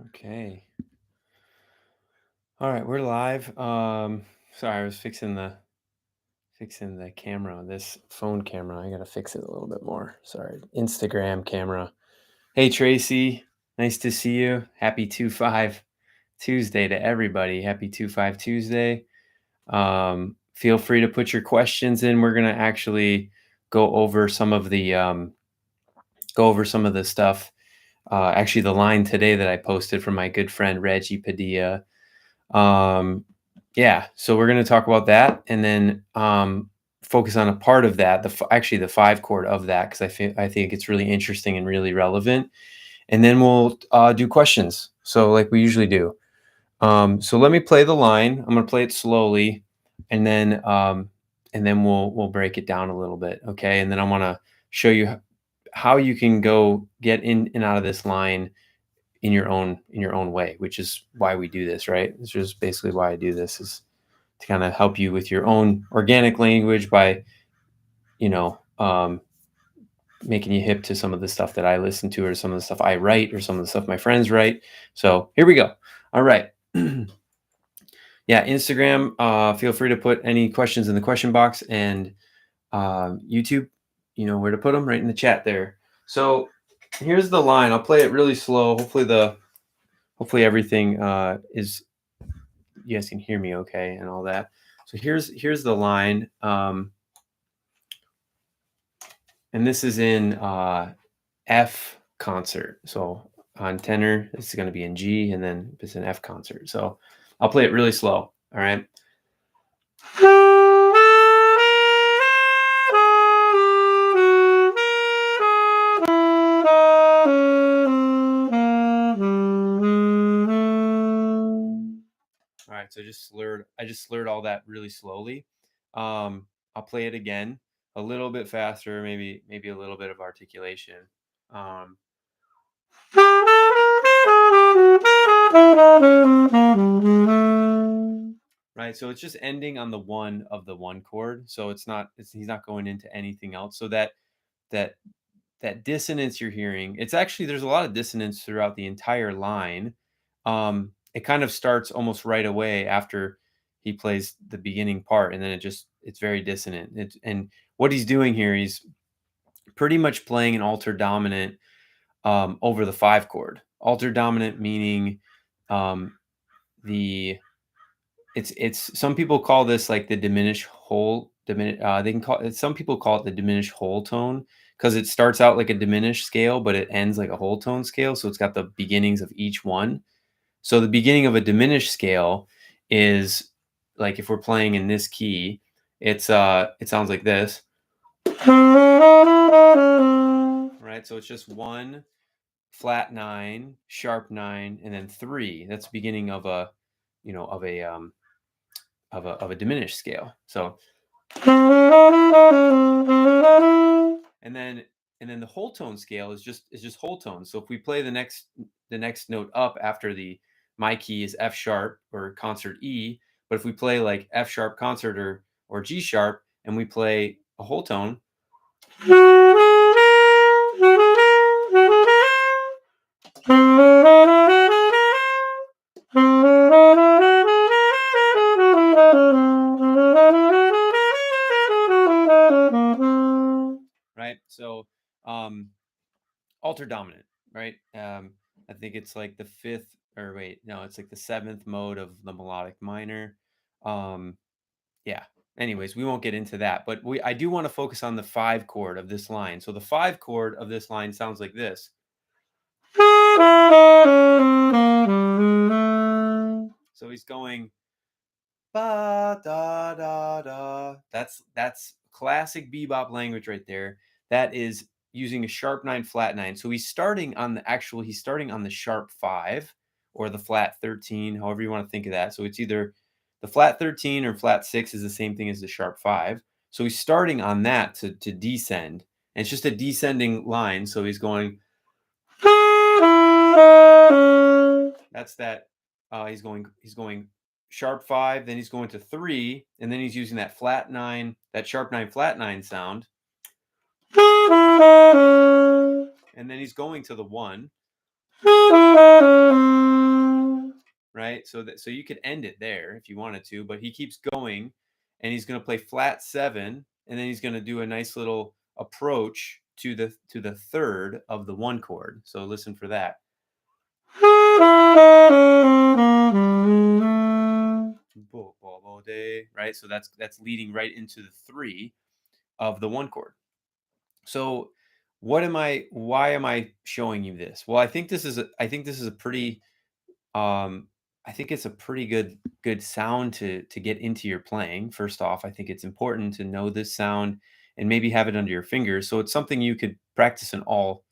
Okay. All right, we're live. Sorry, I was fixing the camera on this phone camera. I gotta fix it a little bit more. Sorry. Instagram camera. Hey Tracy, nice to see you. Happy 2-5 Tuesday to everybody. Happy 2-5 Tuesday. Feel free to put your questions in. We're gonna actually go over some of the stuff. Actually, the line today that I posted from my good friend Reggie Padilla. Yeah, so we're going to talk about that, and then focus on a part of that, actually the 5 chord of that, because I think it's really interesting and really relevant. And then we'll do questions, so like we usually do. So let me play the line. I'm going to play it slowly, and then we'll break it down a little bit, okay? And then I want to show you how you can go get in and out of this line in your own way, which is why we do this, right? It's just basically why I do this, is to kind of help you with your own organic language by, making you hip to some of the stuff that I listen to, or some of the stuff I write, or some of the stuff my friends write. So here we go. All right. Yeah, Instagram, feel free to put any questions in the question box, and YouTube, you know where to put them, right in the chat there. So here's the line. I'll play it really slow. Hopefully everything is, you guys can hear me okay and all that. So here's the line, and this is in F concert. So on tenor, this is going to be in G, and then it's an F concert. So I'll play it really slow. All right. All right, so I just slurred all that really slowly. I'll play it again a little bit faster, maybe a little bit of articulation. Right, so it's just ending on the one of the one chord, so he's not going into anything else. So that dissonance you're hearing, it's actually, there's a lot of dissonance throughout the entire line. It kind of starts almost right away after he plays the beginning part, and then it's very dissonant. And what he's doing here, he's pretty much playing an altered dominant over the 5 chord. Altered dominant meaning it's some people call this like the diminished whole some people call it the diminished whole tone, because it starts out like a diminished scale, but it ends like a whole tone scale. So it's got the beginnings of each one. So the beginning of a diminished scale is like, if we're playing in this key, it sounds like this. Right? So it's just 1, flat 9, sharp 9, and then 3. That's the beginning of a diminished scale. So and then the whole tone scale is just whole tone. So if we play the next note up after my key is F sharp or concert E, but if we play like F sharp concert or G sharp, and we play a whole tone, right? So altered dominant, right? I think it's like the 5th, or wait, no, it's like the 7th mode of the melodic minor. Yeah. Anyways, we won't get into that, but I do want to focus on the 5 chord of this line. So the 5 chord of this line sounds like this. So he's going ba da da da. That's classic bebop language right there. That is using a sharp 9 flat 9. So he's starting on the sharp 5 or the flat 13, however you want to think of that. So it's either the flat 13 or flat 6 is the same thing as the sharp 5. So he's starting on that to descend. And it's just a descending line. So he's going, that's that. He's going sharp 5, then he's going to 3, and then he's using that flat 9, that sharp 9 flat 9 sound. And then he's going to the 1. right? So you could end it there if you wanted to, but he keeps going, and he's going to play flat 7, and then he's going to do a nice little approach to the third of the 1 chord. So listen for that. Right? So that's leading right into the 3 of the 1 chord. So why am I showing you this? Well, I think this is a pretty um, I think it's a pretty good sound to get into your playing. First off, I think it's important to know this sound and maybe have it under your fingers. So it's something you could practice in all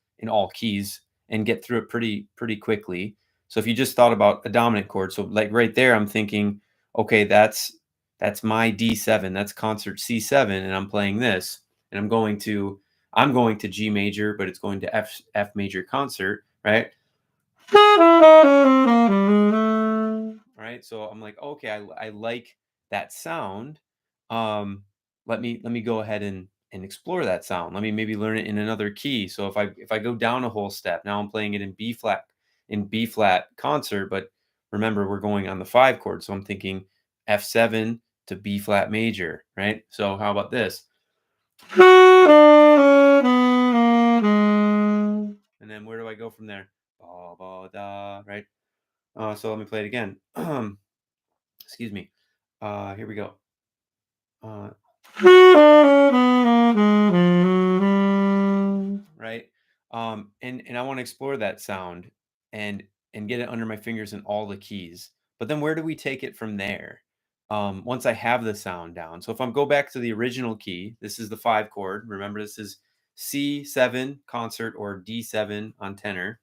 keys and get through it pretty quickly. So if you just thought about a dominant chord, so like right there, I'm thinking, okay, that's my D7, that's concert C7, and I'm playing this, and I'm going to G major, but it's going to F major concert, right? Right? So I'm like, okay, I like that sound. Let me go ahead and explore that sound. Let me maybe learn it in another key. So if I go down a whole step, now I'm playing it in B flat concert, but remember we're going on the 5 chord. So I'm thinking F7 to B flat major, right? So how about this? And then where do I go from there? Ba, ba, da, right? So let me play it again. Excuse me. Here we go. Uh, right. And I want to explore that sound and get it under my fingers in all the keys. But then where do we take it from there? Once I have the sound down. So if I'm go back to the original key, this is the 5 chord. Remember, this is C7 concert or D7 on tenor.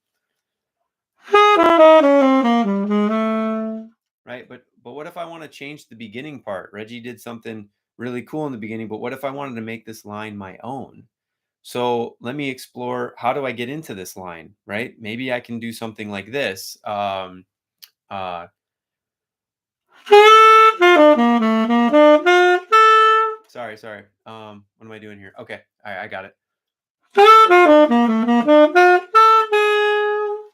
Right? But what if I want to change the beginning part? Reggie did something really cool in the beginning, but what if I wanted to make this line my own? So let me explore, how do I get into this line, right? Maybe I can do something like this. Uh, sorry. What am I doing here? Okay, all right, I got it.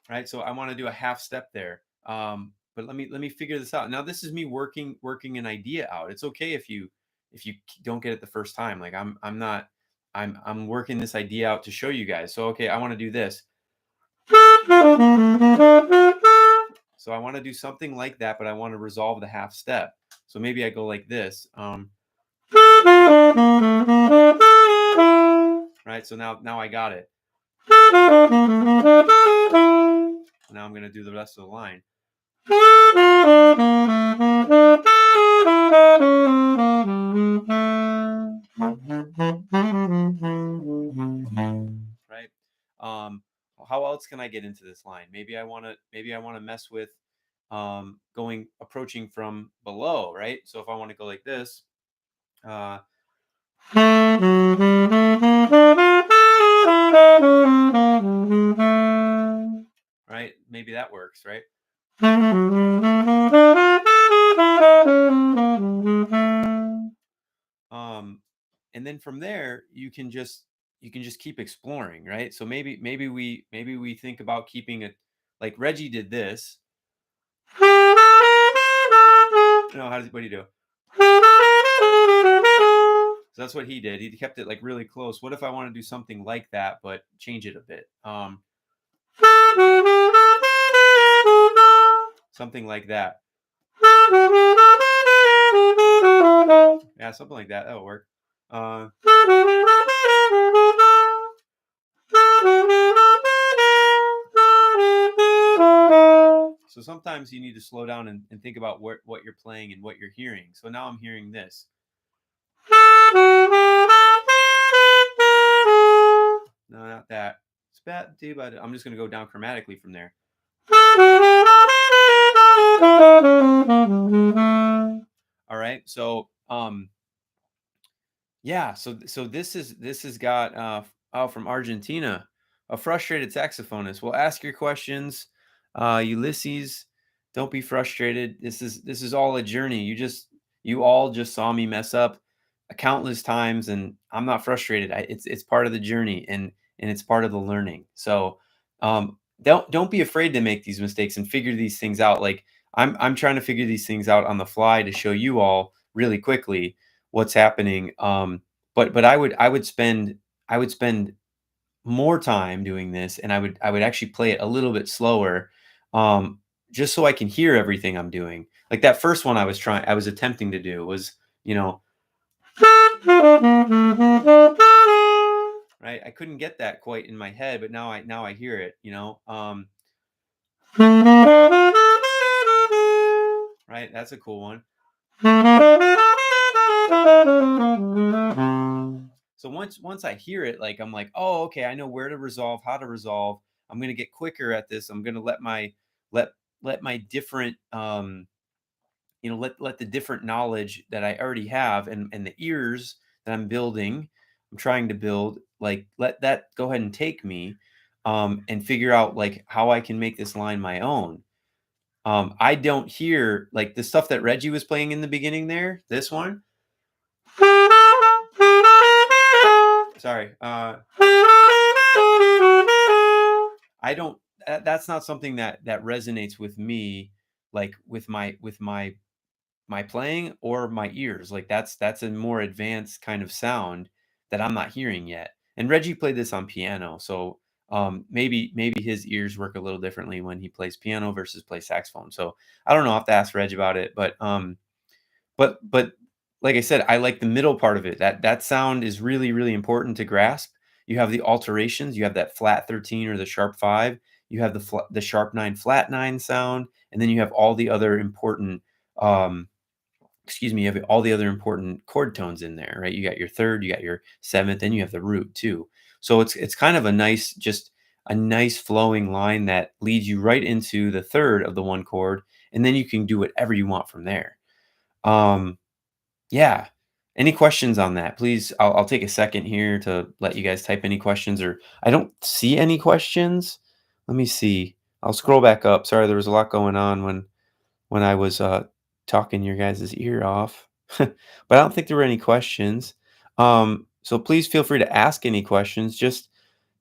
Right, so I want to do a half step there. But let me figure this out. Now this is me working an idea out. It's okay if you don't get it the first time. Like I'm not I'm working this idea out to show you guys. So okay, I want to do this. So I want to do something like that, but I want to resolve the half step. So maybe I go like this. Right. So now I got it. Now I'm going to do the rest of the line. Right. How else can I get into this line? Maybe I want to mess with approaching from below, right? So if I want to go like this, uh, right? Maybe that works, right? And then from there you can just keep exploring, right? So maybe we think about keeping it like Reggie did this. No, what do you do? So that's what he did. He kept it like really close. What if I want to do something like that, but change it a bit? Something like that. Yeah, something like that. That'll work. So sometimes you need to slow down and think about what you're playing and what you're hearing. So now I'm hearing this. No, not that. It's bad, dude, but I'm just going to go down chromatically from there. All right. So, yeah, so this has got out from Argentina, a frustrated saxophonist. Well, ask your questions, Ulysses. Don't be frustrated. This is all a journey. You all just saw me mess up countless times, and I'm not frustrated. It's part of the journey, and it's part of the learning. So don't be afraid to make these mistakes and figure these things out. Like I'm trying to figure these things out on the fly to show you all really quickly what's happening. But I would spend more time doing this, and I would actually play it a little bit slower, um, just so I can hear everything I'm doing. Like that first one I was attempting to do was, you know, right? I couldn't get that quite in my head, but now I hear it, you know. Right? That's a cool one. So once I hear it, like I'm like, oh, okay, I know where to resolve, how to resolve. I'm gonna get quicker at this. I'm gonna let let my different let the different knowledge that I already have and the ears that I'm trying to build, like let that go ahead and take me, and figure out like how I can make this line my own. I don't hear like the stuff that Reggie was playing in the beginning there. This one, sorry, I don't. That's not something that resonates with me, like with my playing or my ears. Like that's a more advanced kind of sound that I'm not hearing yet. And Reggie played this on piano, so maybe his ears work a little differently when he plays piano versus plays saxophone. So I don't know. I will have to ask Reg about it, but like I said, I like the middle part of it. That sound is really important to grasp. You have the alterations. You have that flat 13 or the sharp 5. You have the sharp 9 flat 9 sound, and then you have all the other important um, you have all the other important chord tones in there, right? You got your third, you got your seventh, and you have the root too. So it's kind of a nice flowing line that leads you right into the third of the one chord, and then you can do whatever you want from there. Um, yeah. Any questions on that? Please, I'll take a second here to let you guys type any questions, or I don't see any questions. Let me see. I'll scroll back up. Sorry, there was a lot going on when I was talking your guys' ear off. But I don't think there were any questions. So please feel free to ask any questions. Just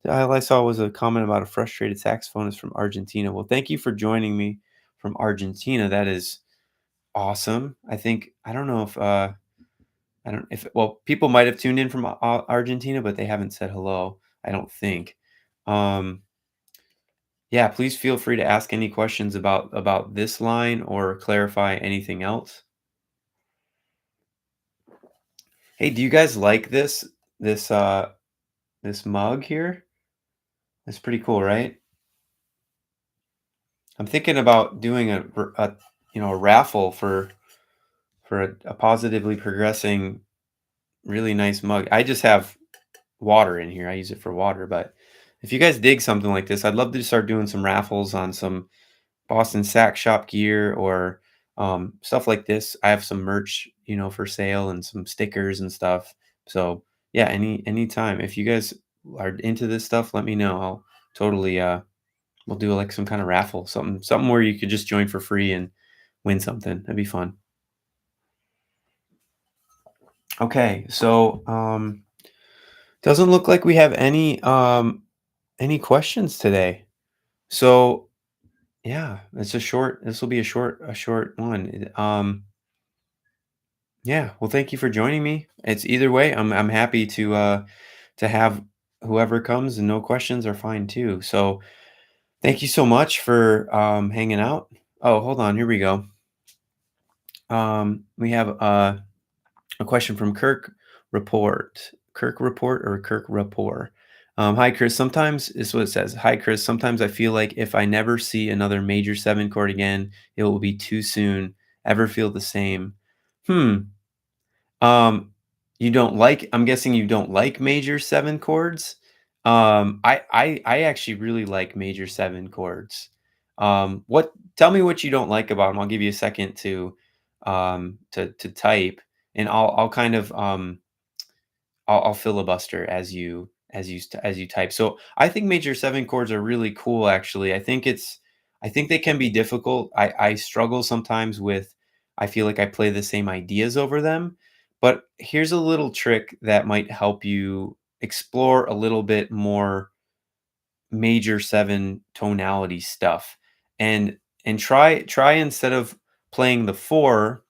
all I saw was a comment about a frustrated saxophonist from Argentina. Well, thank you for joining me from Argentina. That is awesome. I don't know if I don't if well people might have tuned in from Argentina, but they haven't said hello. I don't think. Um, yeah, please feel free to ask any questions about this line or clarify anything else. Hey, do you guys like this this mug here? It's pretty cool, right? I'm thinking about doing a raffle for a positively progressing really nice mug. I just have water in here. I use it for water, but if you guys dig something like this, I'd love to start doing some raffles on some Boston Sack Shop gear or stuff like this. I have some merch, for sale and some stickers and stuff. So yeah, anytime. If you guys are into this stuff, let me know. I'll totally we'll do like some kind of raffle, something where you could just join for free and win something. That'd be fun. Okay, so doesn't look like we have any questions today. So yeah, this will be a short one. Yeah, well, thank you for joining me. It's either way, I'm happy to have whoever comes, and no questions are fine too. So thank you so much for hanging out. Oh, hold on, here we go. We have a question from Kirk Report. Kirk Report or Kirk Rapport. Hi Chris. Sometimes this is what it says. Hi Chris. Sometimes I feel like if I never see another major seven chord again, it will be too soon. Ever feel the same? Hmm. You don't like I'm guessing you don't like major 7 chords? I actually really like major 7 chords. What tell me what you don't like about them. 'em. I'll give you a second to type, and I'll kind of, I'll filibuster as you type. So I think major 7 chords are really cool, actually. I think they can be difficult. I struggle sometimes with I feel like I play the same ideas over them. But here's a little trick that might help you explore a little bit more major 7 tonality stuff. And and try instead of playing the 4,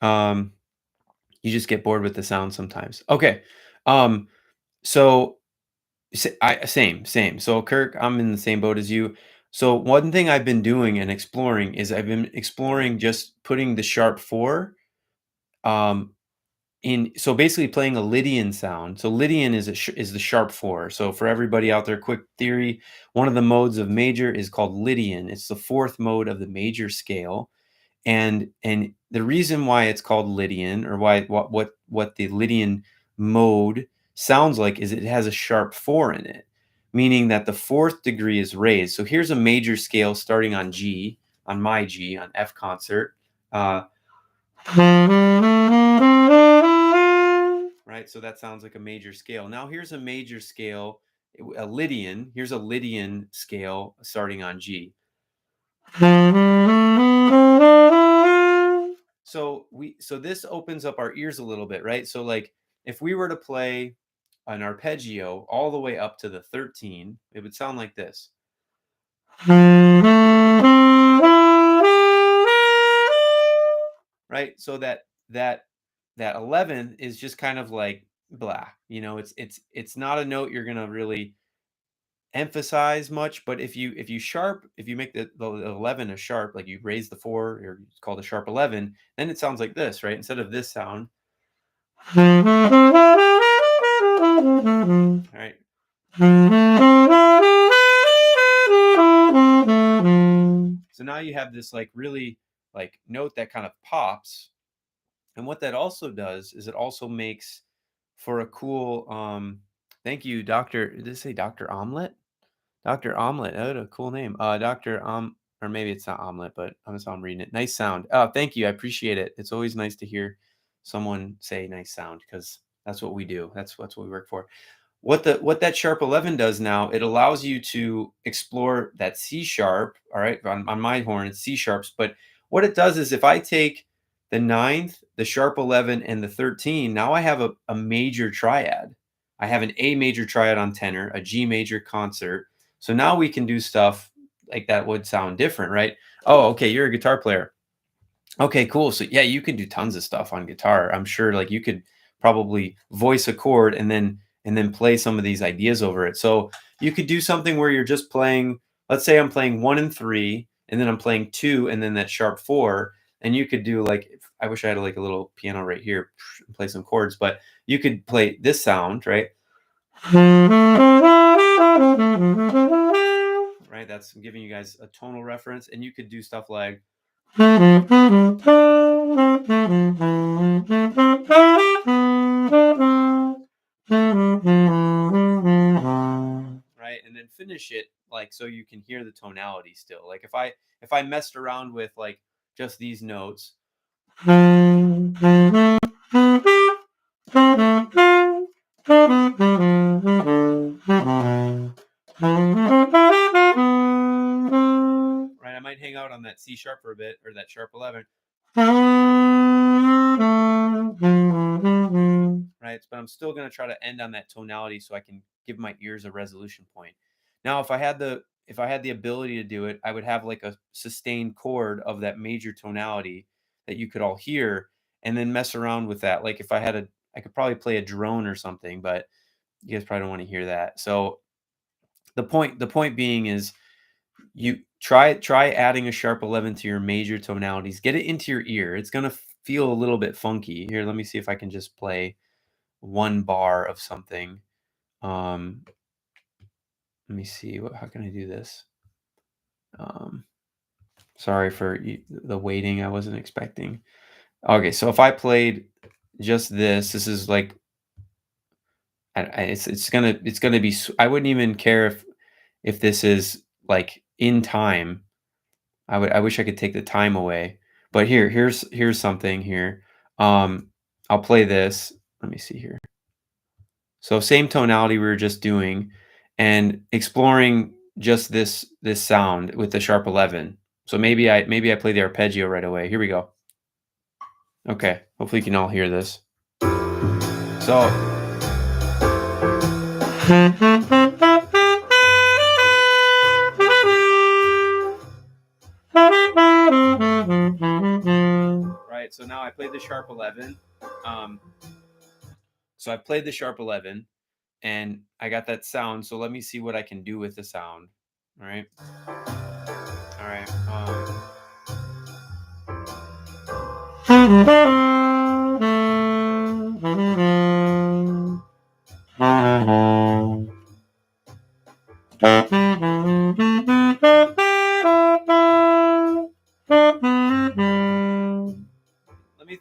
you just get bored with the sound sometimes. Okay. Um, so same. So Kirk, I'm in the same boat as you. So one thing I've been doing and exploring is I've been exploring just putting the sharp 4 um so basically playing a Lydian sound. So Lydian is the sharp 4. So for everybody out there, quick theory, one of the modes of major is called Lydian. It's the 4th mode of the major scale. And the reason why it's called Lydian, or why what the Lydian mode sounds like, is it has a sharp 4 in it, meaning that the 4th degree is raised. So here's a major scale starting on G, on my G, on F concert. Right, so that sounds like a major scale. Now here's a major scale, a Lydian. Here's a Lydian scale starting on G. So this opens up our ears a little bit, right? So like if we were to play an arpeggio all the way up to the 13, it would sound like this. Right? So that 11 is just kind of like blah. You know, it's not a note you're going to really emphasize much, but if you make the 11 a sharp, like you raise the 4, or it's called a sharp 11, then it sounds like this, right? Instead of this sound. All right. So now you have this like really like note that kind of pops. And what that also does is it also makes for a cool thank you, Dr. Did it say Dr. Omelet? Dr. Omelet. Oh, a cool name. Dr. Or maybe it's not Omelet, but I'm reading it. Nice sound. Oh, thank you. I appreciate it. It's always nice to hear someone say nice sound, because that's what we do. That's what we work for. What that sharp 11 does now, it allows you to explore that C sharp. All right, on my horn, it's C sharps. But what it does is if I take the 9th, the sharp 11, and the 13, now I have a major triad. I have an A major triad on tenor, a G major concert. So now we can do stuff like that would sound different, right? Oh, okay, you're a guitar player. Okay, cool. So yeah, you can do tons of stuff on guitar. I'm sure like you could probably voice a chord and then play some of these ideas over it. So you could do something where you're just playing, let's say I'm playing 1 and 3, and then I'm playing 2, and then that sharp 4, and you could do like, I wish I had like a little piano right here, play some chords, but you could play this sound, right? Right, that's giving you guys a tonal reference, and you could do stuff like right, and then finish it like so you can hear the tonality still. Like if I messed around with like just these notes, right, I might hang out on that C sharp for a bit, or that sharp 11. Right, but I'm still going to try to end on that tonality so I can give my ears a resolution point. Now, if I had the ability to do it, I would have like a sustained chord of that major tonality that you could all hear, and then mess around with that. Like if I had I could probably play a drone or something, but you guys probably don't want to hear that. So the point being is, you try adding a sharp 11 to your major tonalities. Get it into your ear. It's going to feel a little bit funky. Here, let me see if I can just play one bar of something. Let me see, how can I do this? Sorry for the waiting. I wasn't expecting. Okay, so if I played just this is like, it's gonna be. I wouldn't even care if this is like in time. I wish I could take the time away. But here's something here. I'll play this. Let me see here. So same tonality we were just doing, and exploring just this sound with the sharp 11. So maybe I play the arpeggio right away. Here we go. Okay, hopefully you can all hear this. So right, right, so now I played the sharp 11. Um, so I played the sharp 11 and I got that sound. So let me see what I can do with the sound. All right. All right.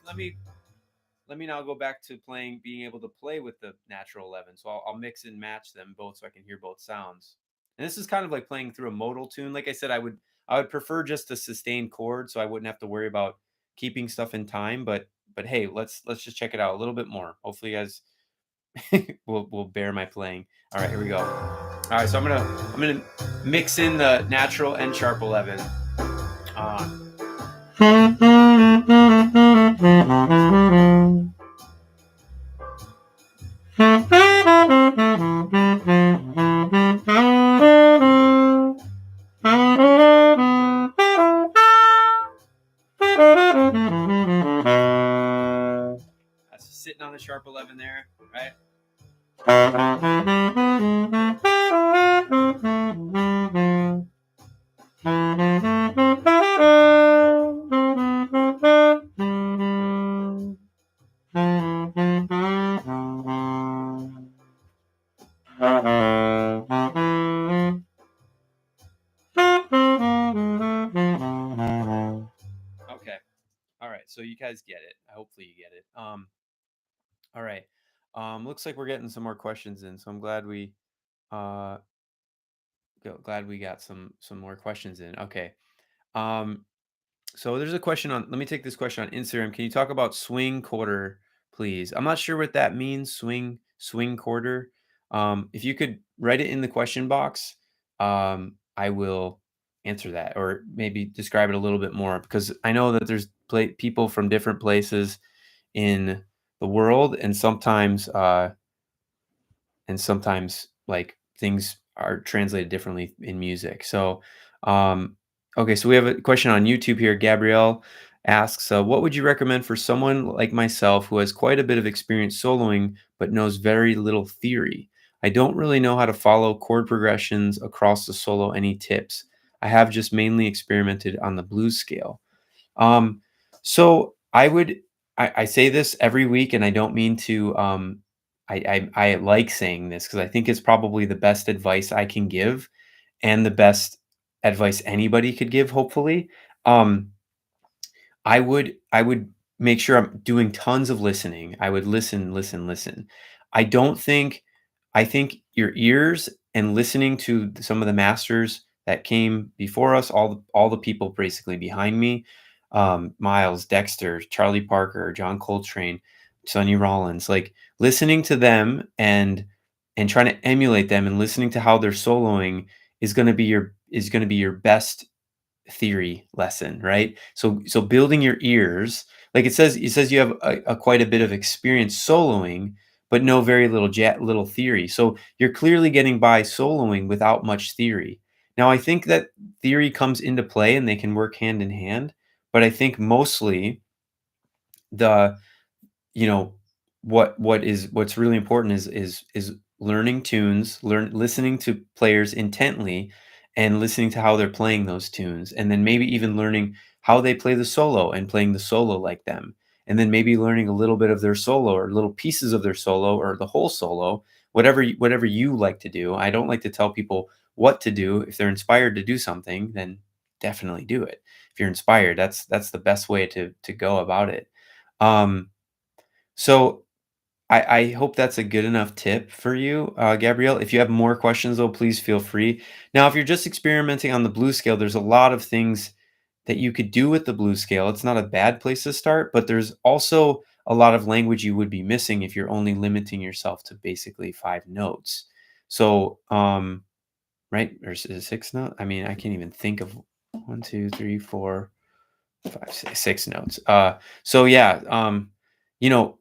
Let me let me now go back to playing, being able to play with the natural 11. So I'll mix and match them both so I can hear both sounds. And this is kind of like playing through a modal tune. Like I said, I would prefer just a sustained chord so I wouldn't have to worry about keeping stuff in time. But hey, let's just check it out a little bit more. Hopefully you guys will bear my playing. All right, here we go. All right, so I'm gonna mix in the natural and sharp 11. Uh, That's sitting on the sharp 11 there, right? Okay. All right. So you guys get it. Hopefully you get it. All right. Looks like we're getting some more questions in, so I'm glad uh glad we got some more questions in. Okay. Um so there's a question on, let me take this question on Instagram. Can you talk about swing quarter, please? I'm not sure what that means, swing quarter. If you could write it in the question box, I will answer that, or maybe describe it a little bit more, because I know that there's people from different places in the world, and sometimes like things are translated differently in music. So, okay, so we have a question on YouTube here. Gabrielle asks, "What would you recommend for someone like myself who has quite a bit of experience soloing but knows very little theory? I don't really know how to follow chord progressions across the solo. Any tips? I have just mainly experimented on the blues scale." Um, so I say this every week, and I don't mean to. I like saying this because I think it's probably the best advice I can give, and the best advice anybody could give. Hopefully, um, I would make sure I'm doing tons of listening. I would listen, listen, listen. I don't think I think your ears and listening to some of the masters that came before us, all the people basically behind me, Miles, Dexter, Charlie Parker, John Coltrane, Sonny Rollins, like listening to them and trying to emulate them and listening to how they're soloing is going to be your best theory lesson, right? So building your ears, like it says you have a quite a bit of experience soloing, but no very little theory. So you're clearly getting by soloing without much theory. Now I think that theory comes into play and they can work hand in hand, but I think mostly the you know what's really important is learning tunes, listening to players intently, and listening to how they're playing those tunes, and then maybe even learning how they play the solo and playing the solo like them, and then maybe learning a little bit of their solo or little pieces of their solo or the whole solo, whatever you like to do. I don't like to tell people what to do. If they're inspired to do something, then definitely do it. If you're inspired, that's the best way to go about it. um so I hope that's a good enough tip for you, Gabrielle. If you have more questions, though, please feel free. Now, if you're just experimenting on the blues scale, there's a lot of things that you could do with the blues scale. It's not a bad place to start, but there's also a lot of language you would be missing if you're only limiting yourself to basically 5 notes. So, right, or is it 6 note? I mean, I can't even think of 1, 2, 3, 4, 5, 6 notes. So yeah,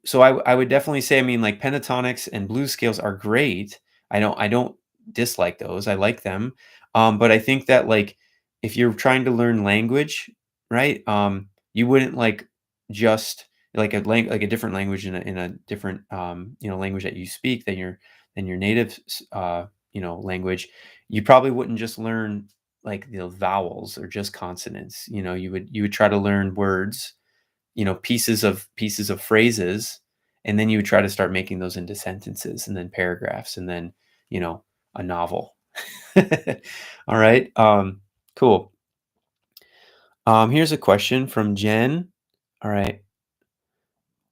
so I would definitely say, I mean, like pentatonics and blues scales are great. I don't dislike those. I like them. But I think that like if you're trying to learn language, right? You wouldn't like just like a different language in a different language that you speak than your native language, you probably wouldn't just learn like the vowels or just consonants. You would try to learn words, pieces of phrases, and then you would try to start making those into sentences and then paragraphs and then, you know, a novel. All right. Cool. Here's a question from Jen. All right.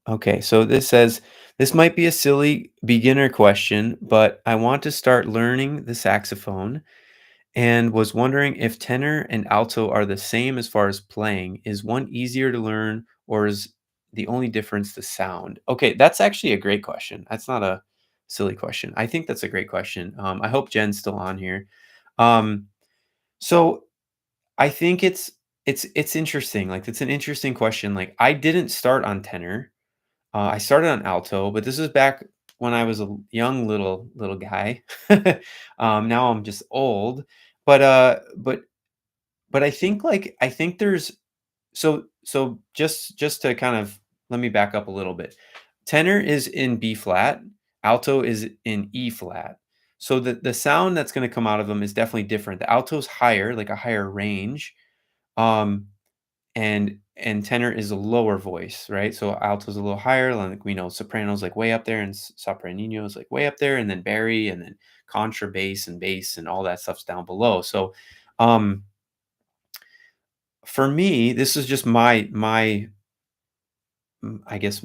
Okay. So this says, this might be a silly beginner question, but I want to start learning the saxophone and was wondering if tenor and alto are the same as far as playing. Is one easier to learn, or is the only difference the sound? Okay, that's actually a great question. That's not a silly question. I think that's a great question. I hope Jen's still on here. Um, so I think it's interesting. Like it's an interesting question. Like I didn't start on tenor. I started on alto, but this was back when I was a young little guy. Now I'm just old, but I think there's just to kind of let me back up a little bit. Tenor is in B flat, alto is in E flat. So the sound that's going to come out of them is definitely different. The alto's higher, like a higher range. Um, and tenor is a lower voice, right? So alto's a little higher, like we know soprano's like way up there, and sopranino is like way up there, and then bari, and then contrabass and bass and all that stuff's down below. So, um, for me, this is just I guess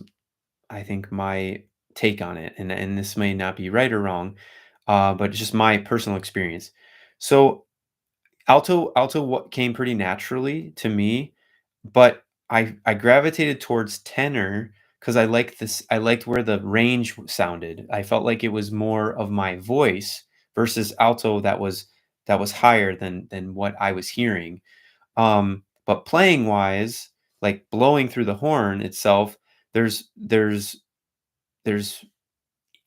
I think my take on it, and this may not be right or wrong, but it's just my personal experience. So alto what came pretty naturally to me, but I gravitated towards tenor because I liked where the range sounded. I felt like it was more of my voice versus alto that was higher than what I was hearing. But playing wise, like blowing through the horn itself, there's there's there's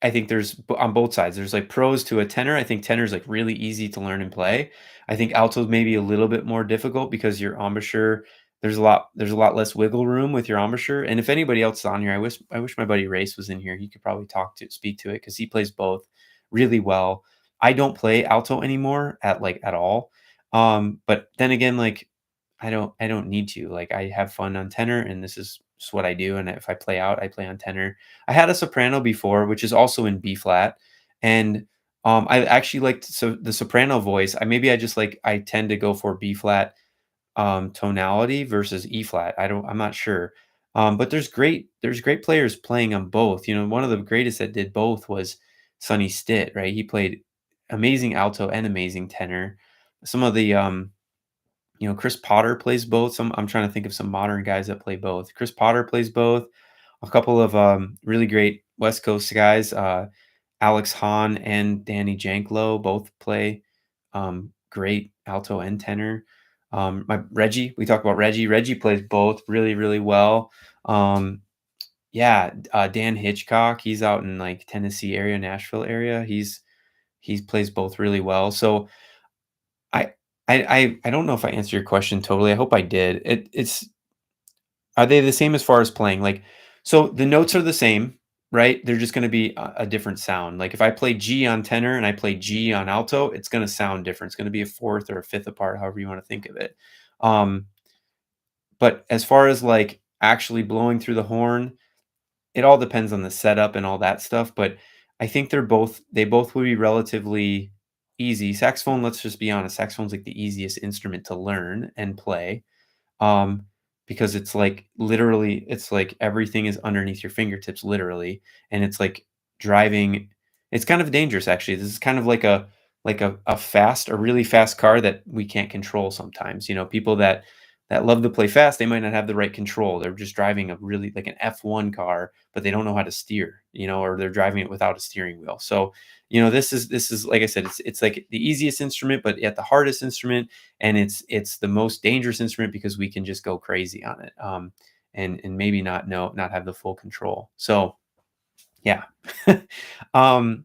I think on both sides. There's like pros to a tenor. I think tenor is like really easy to learn and play. I think alto is maybe a little bit more difficult because your embouchure there's a lot less wiggle room with your embouchure. And if anybody else is on here, I wish my buddy Race was in here. He could probably speak to it because he plays both really well. I don't play alto anymore at all. But then again, like I don't need to. Like I have fun on tenor, and this is just what I do. And if I play out, I play on tenor. I had a soprano before, which is also in B flat, and I actually liked the soprano voice. I just like I tend to go for B flat tonality versus E flat. I'm not sure, but there's great players playing on both. One of the greatest that did both was Sonny Stitt, right? He played amazing alto and amazing tenor. Some of the Chris Potter plays both. I'm trying to think of some modern guys that play both. Chris Potter plays both. A couple of really great West Coast guys, Alex Hahn and Danny Janklow both play great alto and tenor. My Reggie, we talked about Reggie. Reggie plays both really, really well. Dan Hitchcock, he's out in like Tennessee area, Nashville area. He plays both really well. So I I don't know if I answered your question totally. I hope I did. It's are they the same as far as playing? Like, so the notes are the same, right? They're just going to be a different sound. Like if I play G on tenor and I play G on alto, it's going to sound different. It's going to be a fourth or a fifth apart, however you want to think of it. Um, but as far as like actually blowing through the horn, it all depends on the setup and all that stuff. But I think they both would be relatively easy. Saxophone, let's just be honest, saxophone's like the easiest instrument to learn and play, um, because it's like everything is underneath your fingertips, literally, and it's like driving. It's kind of dangerous, actually. This is kind of like a really fast car that we can't control sometimes. People that love to play fast, they might not have the right control. They're just driving a really like an F1 car, but they don't know how to steer, or they're driving it without a steering wheel. So, this is like I said, it's like the easiest instrument, but yet the hardest instrument, and it's the most dangerous instrument because we can just go crazy on it, and maybe not have the full control. So yeah. um,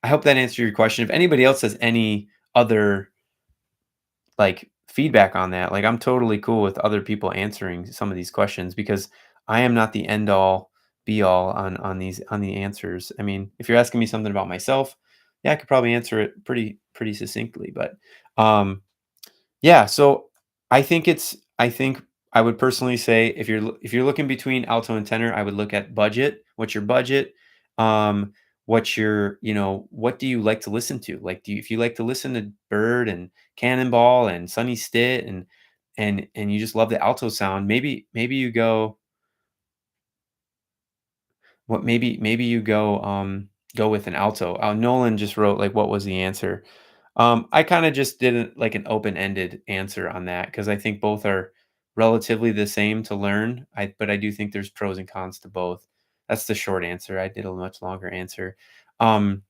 I hope that answered your question. If anybody else has any other like feedback on that, like I'm totally cool with other people answering some of these questions because I am not the end all be all on the answers. I mean, if you're asking me something about myself, yeah, I could probably answer it pretty succinctly. But um, yeah, so I think I would personally say if you're looking between alto and tenor, I would look at budget. What's your budget? Um, what's your, what do you like to listen to? Like, if you like to listen to Bird and Cannonball and Sunny Stitt and you just love the alto sound, maybe you go maybe you go with an alto. Nolan just wrote like what was the answer? I kind of just did it like an open-ended answer on that because I think both are relatively the same to learn. But I do think there's pros and cons to both. That's the short answer. I did a much longer answer. Um,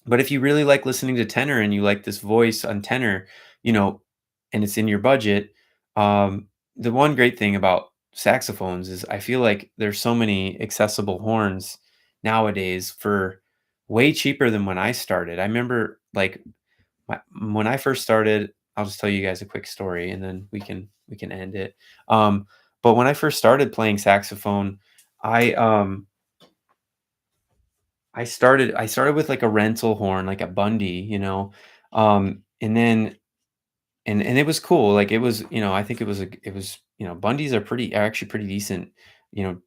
but if you really like listening to tenor and you like this voice on tenor, you know, and it's in your budget, the one great thing about saxophones is I feel like there's so many accessible horns nowadays for way cheaper than when I started. I remember like when I first started, I'll just tell you guys a quick story and then we can end it. But when I first started playing saxophone, I I started with like a rental horn, like a Bundy, and then and it was cool. Like it was, I think it was, Bundys are actually pretty decent, you know,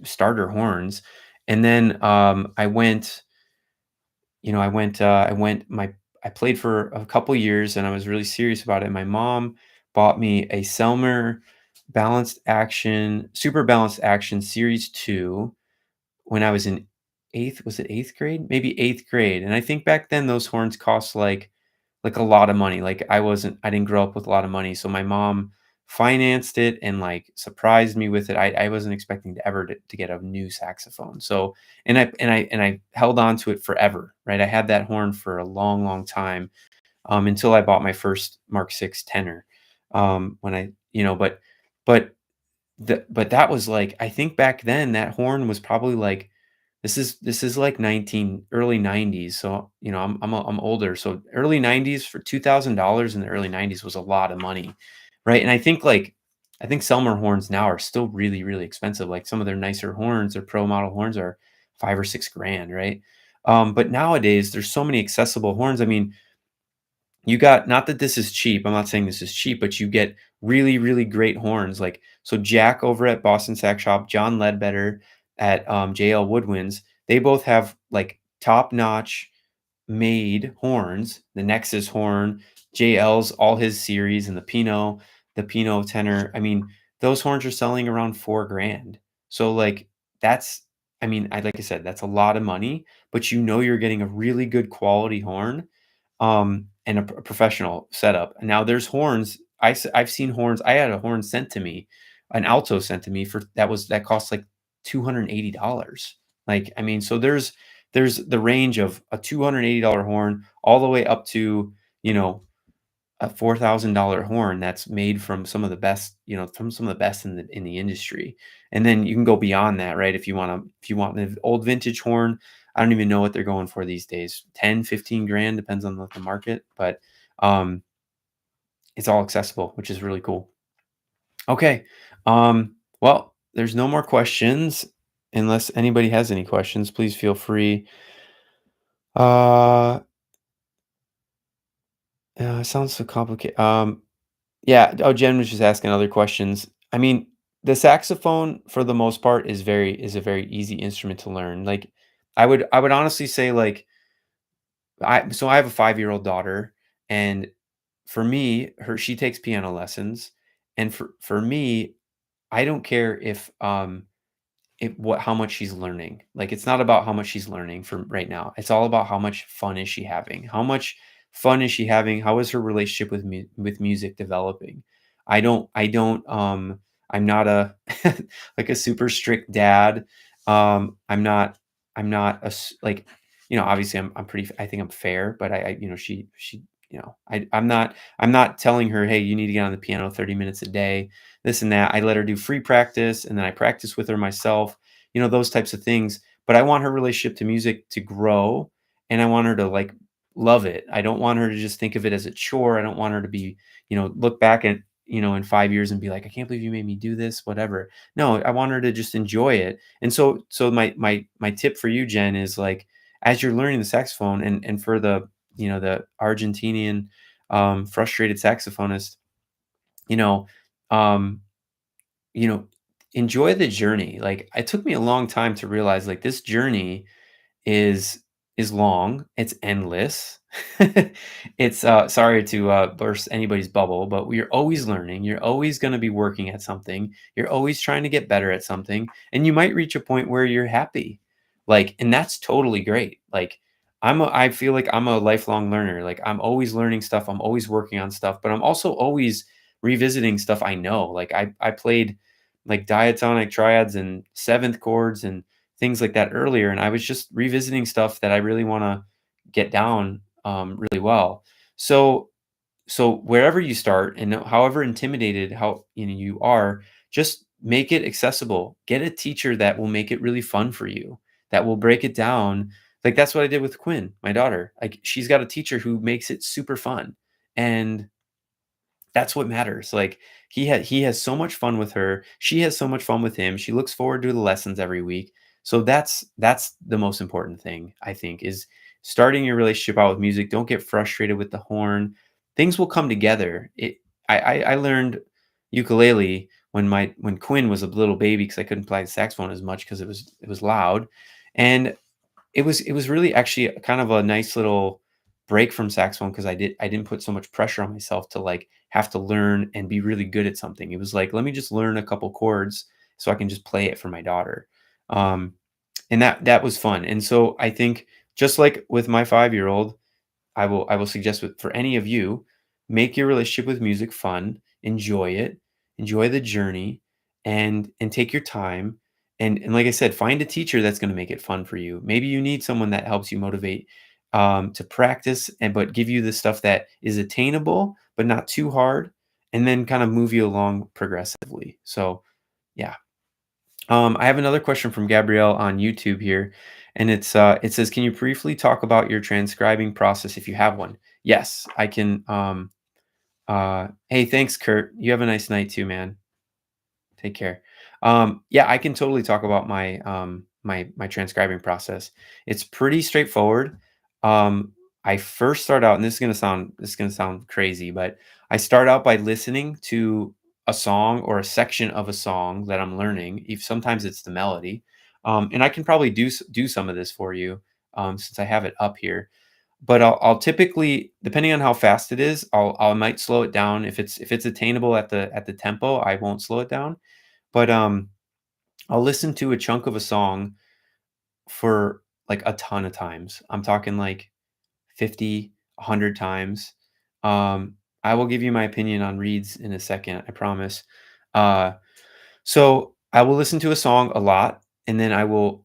starter horns. And then I went my I played for a couple years and I was really serious about it. My mom bought me a Selmer Super Balanced Action Series 2 when I was in 8th was it 8th grade? Maybe 8th grade, and I think back then those horns cost, like, a lot of money, like, I didn't grow up with a lot of money, so my mom financed it and, like, surprised me with it. I wasn't expecting to ever to get a new saxophone, so and I held on to it forever, right? I had that horn for a long, long time, until I bought my first Mark 6 tenor, when I but but that was like I think back then that horn was probably like this is like 19 early 90s. So, I'm older. So early 90s for $2,000 in the early 90s was a lot of money. Right? And I think Selmer horns now are still really really expensive. Like some of their nicer horns, their pro model horns are 5 or 6 grand, right? But nowadays there's so many accessible horns. I mean, you got not that this is cheap, I'm not saying this is cheap, but you get really, really great horns, like, so Jack over at Boston Sax Shop, John Ledbetter at, JL Woodwinds, they both have, like, top-notch made horns, the Nexus horn, JL's all his series, and the Pinot tenor. I mean, those horns are selling around 4 grand. So, like, that's I mean, like I said, that's a lot of money, but you're getting a really good quality horn, and a professional setup. Now there's horns. I've seen horns. I had a horn sent to me, an alto sent to me for that cost like $280. Like, I mean, so there's the range of a $280 horn all the way up to, you know, a $4,000 horn that's made from some of the best, from some of the best in the industry. And then you can go beyond that, right? If you want an old vintage horn, I don't even know what they're going for these days. 10, 15 grand depends on the market, but um it's all accessible, which is really cool. Okay. Well, there's no more questions unless anybody has any questions, please feel free. Uh it sounds so complicated. Yeah. Oh, Jen was just asking other questions. I mean, the saxophone for the most part is a very easy instrument to learn. Like I would honestly say like I have a 5-year-old daughter and for me, she takes piano lessons and for me, I don't care if how much she's learning. Like, it's not about how much she's learning from right now. It's all about how much fun is she having? How much fun is she having? How is her relationship with music developing? I'm not a like a super strict dad. I'm not like, obviously I'm pretty I think I'm fair, but she I'm not telling her, "Hey, you need to get on the piano 30 minutes a day." This and that. I let her do free practice and then I practice with her myself, those types of things. But I want her relationship to music to grow and I want her to love it. I don't want her to just think of it as a chore. I don't want her to be, look back and, in 5 years and be like, I can't believe you made me do this, whatever. No, I want her to just enjoy it. And so my tip for you, Jen, is like, as you're learning the saxophone, and for the Argentinian frustrated saxophonist, you know, um, you know, enjoy the journey. Like, it took me a long time to realize, like, this journey is is long, it's endless. It's, sorry to, burst anybody's bubble, but we're always learning, you're always gonna be working at something, you're always trying to get better at something, and you might reach a point where you're happy. Like, and that's totally great. Like, I feel like I'm a lifelong learner, like, I'm always learning stuff, I'm always working on stuff, but I'm also always revisiting stuff I know. Like, I played, like, diatonic triads and seventh chords and things like that earlier, and I was just revisiting stuff that I really wanna get down, really well. So so wherever you start, and however intimidated you are, just make it accessible. Get a teacher that will make it really fun for you, that will break it down. Like, that's what I did with Quinn, my daughter. Like, she's got a teacher who makes it super fun, and that's what matters. Like, he has so much fun with her. She has so much fun with him. She looks forward to the lessons every week. So that's the most important thing, I think, is starting your relationship out with music. Don't get frustrated with the horn. Things will come together. I learned ukulele when Quinn was a little baby, because I couldn't play the saxophone as much because it was loud. And it was really actually kind of a nice little break from saxophone, because I didn't put so much pressure on myself to, like, have to learn and be really good at something. It was like, let me just learn a couple chords so I can just play it for my daughter. Um, and that was fun. And so I think, just like with my 5-year-old, I will suggest, for any of you, make your relationship with music fun, enjoy it, enjoy the journey, and take your time. And like I said, find a teacher that's going to make it fun for you. Maybe you need someone that helps you motivate, to practice, but give you the stuff that is attainable but not too hard, and then kind of move you along progressively. So yeah. I have another question from Gabrielle on YouTube here, and it says, "Can you briefly talk about your transcribing process if you have one?" Yes, I can. Hey, thanks, Kurt. You have a nice night too, man. Take care. Yeah, I can totally talk about my transcribing process. It's pretty straightforward. Um, I first start out, and this is gonna sound crazy, but I start out by listening to a song or a section of a song that I'm learning. If sometimes it's the melody, and I can probably do some of this for you, since I have it up here. But I'll typically, depending on how fast it is, I might slow it down. If it's attainable at the tempo, I won't slow it down. But, I'll listen to a chunk of a song for, like, a ton of times. I'm talking, like, 50, 100 times. I will give you my opinion on reeds in a second, I promise. Uh, so I will listen to a song a lot, and then I will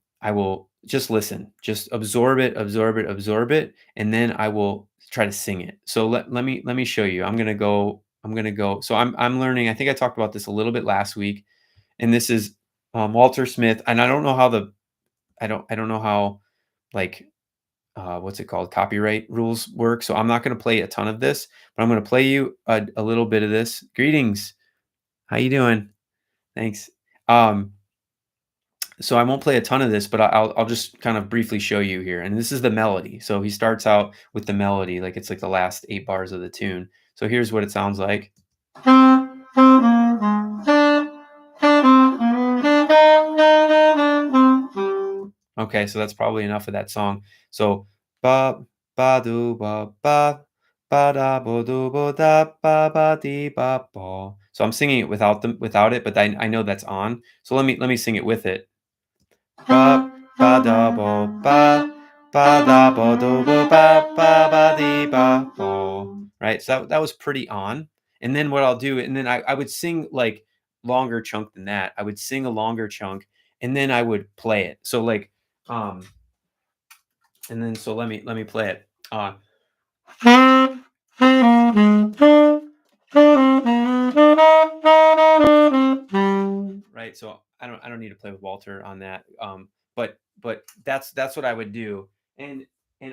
just listen, just absorb it, absorb it, absorb it, and then I will try to sing it. So let me show you. I'm gonna go. So I'm learning. I think I talked about this a little bit last week, and this is, Walter Smith. And I don't know how, like, what's it called, copyright rules work. So I'm not going to play a ton of this, but I'm going to play you a little bit of this. Greetings, how you doing? Thanks. Um, so I won't play a ton of this, but I'll just kind of briefly show you here. And this is the melody. So he starts out with the melody, like it's like the last 8 bars of the tune. So here's what it sounds like. Okay, so that's probably enough of that song. So ba ba do ba da bo do bo da ba dee ba ba. So I'm singing it without it, but I know that's on. So let me sing it with it. Ba ba da bo ba da bo do bo ba dee ba bo. Right? So that was pretty on. And then what I'll do, and then I would sing, like, longer chunk than that. I would sing a longer chunk, and then I would play it. So, like, um and then so let me play it. Right. So I don't need to play with Walter on that. But that's what I would do. And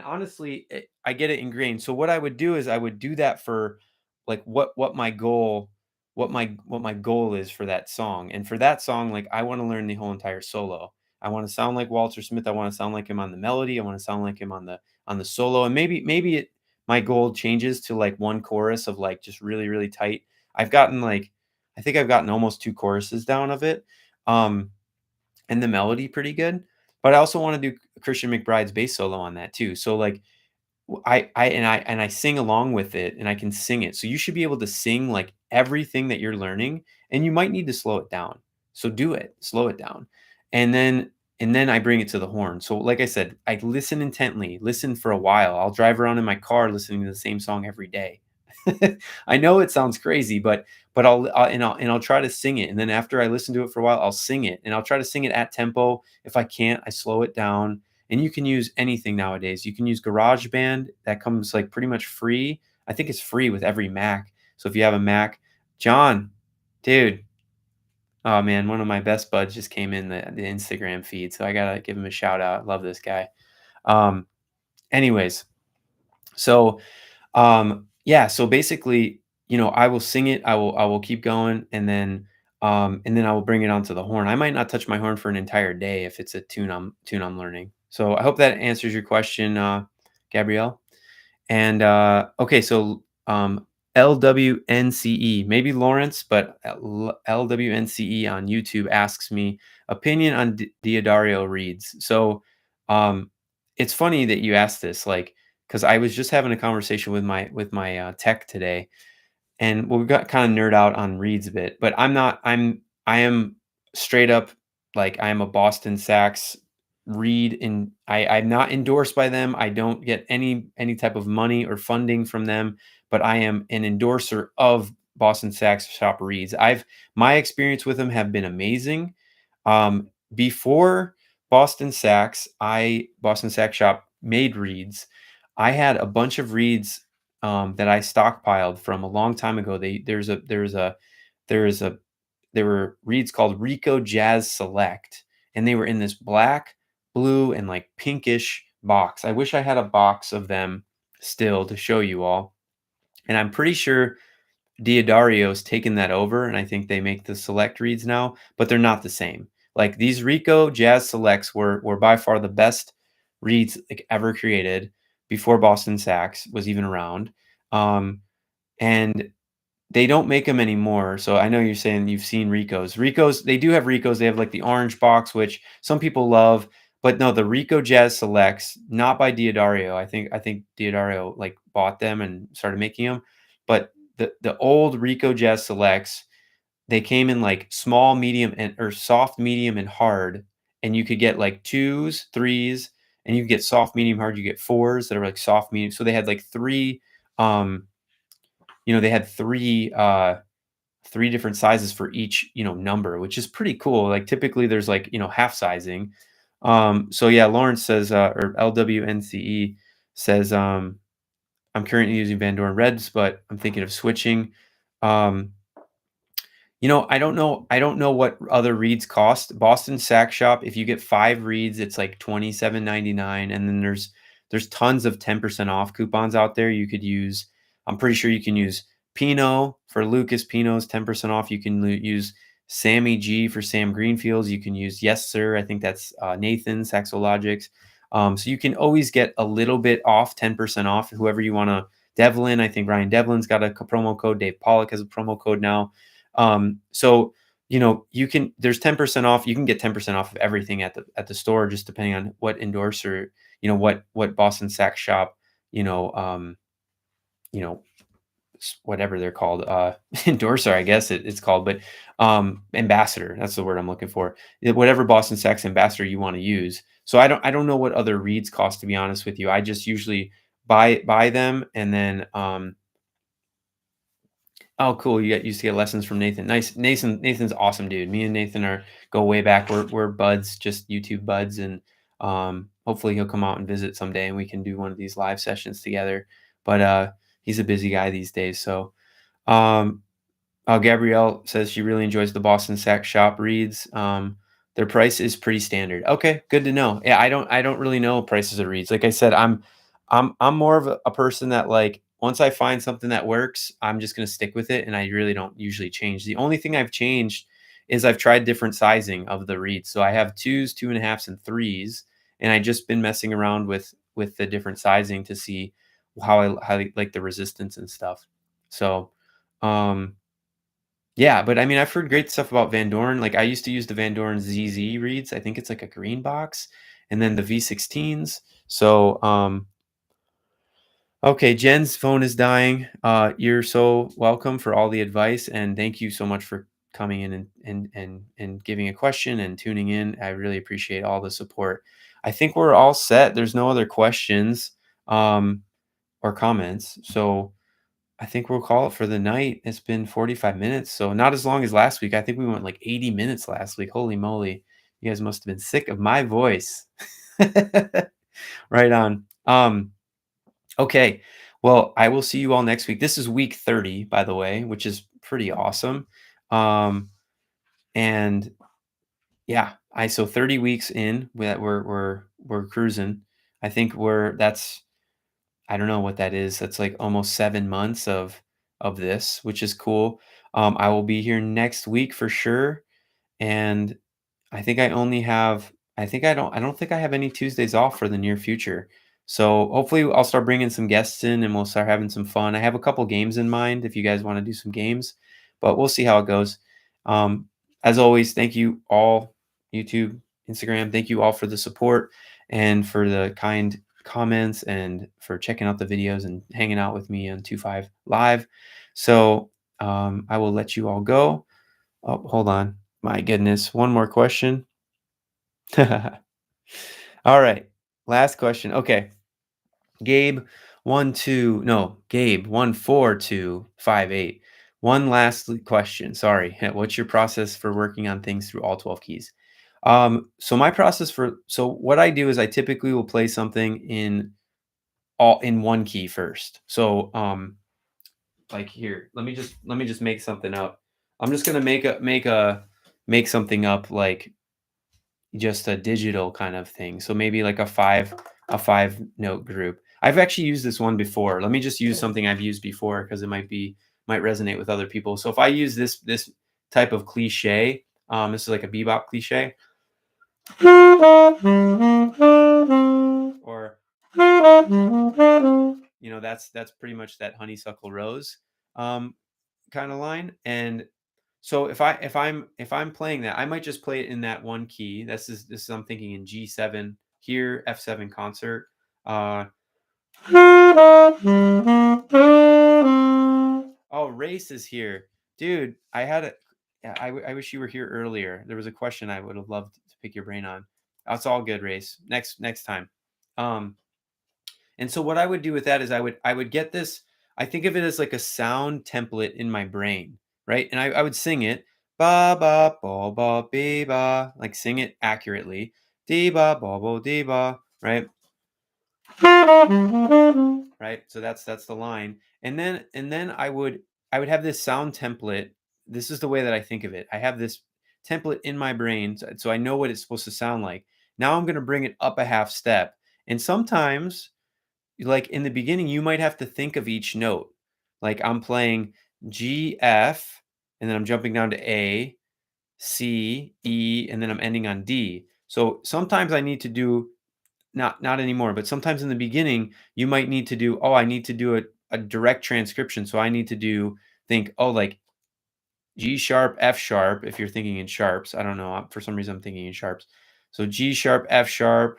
honestly, I get it ingrained. So what I would do is I would do that for, like, what my goal. what my goal is for that song. And for that song, like I want to learn the whole entire solo. I want to sound like Walter Smith. I want to sound like him on the melody. I want to sound like him on the solo. And maybe it my goal changes to like one chorus of like just really really tight. I've gotten like I think I've gotten almost two choruses down of it. Um and the melody pretty good. But I also want to do Christian McBride's bass solo on that too. So like I sing along with it and I can sing it. So you should be able to sing like everything that you're learning and you might need to slow it down. So do it, slow it down. And then I bring it to the horn. So like I said, I listen intently, listen for a while. I'll drive around in my car listening to the same song every day. I know it sounds crazy, but I'll try to sing it. And then after I listen to it for a while, I'll sing it and I'll try to sing it at tempo. If I can't, I slow it down. And you can use anything nowadays. You can use GarageBand. That comes like pretty much free. I think it's free with every Mac. So if you have a Mac, John, dude, oh man, one of my best buds just came in the Instagram feed. So I gotta give him a shout out. Love this guy. Um, anyways, so yeah, so basically, I will sing it, I will keep going, and then I will bring it onto the horn. I might not touch my horn for an entire day if it's a tune I'm learning. So I hope that answers your question, Gabrielle. And okay, so LWNCE, maybe Lawrence, but LWNCE on YouTube asks me opinion on Diadario reads. So it's funny that you asked this, like, because I was just having a conversation with my tech today, and well, we got kind of nerd out on reads a bit, but I am straight up like I am a Boston Sax read and I'm not endorsed by them. I don't get any type of money or funding from them, but I am an endorser of Boston Sax Shop reads. My experience with them have been amazing. Before Boston Sax Shop made reads, I had a bunch of reads that I stockpiled from a long time ago. There is a there were reeds called Rico Jazz Select, and they were in this black, blue, and like pinkish box. I wish I had a box of them still to show you all. And I'm pretty sure Diadario's taken that over, and I think they make the select reads now, but they're not the same. Like these Rico Jazz Selects were by far the best reads like ever created before Boston Sax was even around. And they don't make them anymore. So I know you're saying you've seen Ricos. Ricos, they do have Ricos. They have like the orange box, which some people love. But no, the Rico Jazz Selects, not by Diadario. I think Diadario like bought them and started making them. But the old Rico Jazz Selects, they came in like small, medium, and or soft, medium, and hard. And you could get like twos, threes, and you could get soft, medium, hard. You get fours that are like soft, medium. So they had like three um they had three different sizes for each, number, which is pretty cool. Like typically there's like, half sizing. So yeah, Lawrence says, or LWNCE says, I'm currently using Van Doren Reds, but I'm thinking of switching. Um, I don't know what other reeds cost. Boston Sack Shop, if you get 5 reeds, it's like 27.99, and then there's tons of 10% off coupons out there you could use. I'm pretty sure you can use Pinot for Lucas Pinot's 10% off. You can use Sammy G for Sam Greenfields. You can use Yes Sir. I think that's Nathan Saxologics. So you can always get a little bit off, 10% off. Whoever you want to. Devlin, I think Ryan Devlin's got a promo code. Dave Pollock has a promo code now. So there's 10% off. You can get 10% off of everything at the store, just depending on what endorser, what Boston Sax Shop, you know, whatever they're called, endorser, I guess it's called, but ambassador, that's the word I'm looking for. Whatever Boston Sax ambassador you want to use. So I don't know what other reeds cost, to be honest with you. I just usually buy them and then oh, cool. You used to get lessons from Nathan. Nice. Nathan's awesome, dude. Me and Nathan go way back. We're buds, just YouTube buds, and hopefully he'll come out and visit someday, and we can do one of these live sessions together. But he's a busy guy these days. So, um, Gabrielle says she really enjoys the Boston Sax Shop reads. Their price is pretty standard. Okay, good to know. Yeah, I don't really know prices of reads. Like I said, I'm more of a person that like once I find something that works, I'm just gonna stick with it, and I really don't usually change. The only thing I've changed is I've tried different sizing of the reeds. So I have 2s, 2.5s, and 3s, and I just been messing around with the different sizing to see how I like the resistance and stuff. So, um, yeah, but I mean, I've heard great stuff about Van Doren. Like I used to use the Van Doren ZZ reeds. I think it's like a green box, and then the V16s. So, okay, Jen's phone is dying. You're so welcome for all the advice, and thank you so much for coming in and giving a question and tuning in. I really appreciate all the support. I think we're all set. There's no other questions um, or comments, so I think we'll call it for the night. It's been 45 minutes, so not as long as last week. I think we went like 80 minutes last week. Holy moly, you guys must have been sick of my voice. Right on. Okay. Well, I will see you all next week. This is week 30, by the way, which is pretty awesome. Um, and yeah, so 30 weeks in that we're cruising. I think that's I don't know what that is. That's like almost 7 months of this, which is cool. I will be here next week for sure. And I think I only have I don't think I have any Tuesdays off for the near future. So hopefully I'll start bringing some guests in and we'll start having some fun. I have a couple games in mind if you guys want to do some games, but we'll see how it goes. Um, as always, thank you all, YouTube, Instagram. Thank you all for the support and for the kind comments and for checking out the videos and hanging out with me on 25 Live. So I will let you all go. Oh, hold on. My goodness. One more question. All right. Last question. Okay. Gabe 14258. One last question. Sorry. What's your process for working on things through all 12 keys? So what I do is I typically will play something in one key first. So like here, let me just make something up. I'm just gonna make something up like just a digital kind of thing. So maybe like a five note group. I've actually used this one before. Let me just use something I've used before because might resonate with other people. So if I use this type of cliche, this is like a bebop cliche, or that's pretty much that honeysuckle rose kind of line. And so if I'm playing that, I might just play it in that one key. This is I'm thinking in G7 here, F7 concert. Uh, oh, Race is here, dude. Yeah, I wish you were here earlier. There was a question I would have loved to pick your brain on. That's all good, Race. Next time. Um, and so what I would do with that is I would get this. I think of it as like a sound template in my brain, right? And I would sing it ba ba ba ba be ba, like sing it accurately. Dee ba ba ba dee ba, right? Right? So that's the line. And then I would have this sound template. This is the way that I think of it. I have this template in my brain so I know what it's supposed to sound like. Now I'm going to bring it up a half step. And sometimes like in the beginning, you might have to think of each note. Like I'm playing G, F, and then I'm jumping down to A, C, E, and then I'm ending on D. So sometimes I need to do not anymore, but sometimes in the beginning, you might need to do, I need to do a direct transcription. So I need to think, like G sharp, F sharp, if you're thinking in sharps. I don't know. For some reason, I'm thinking in sharps. So G sharp, F sharp,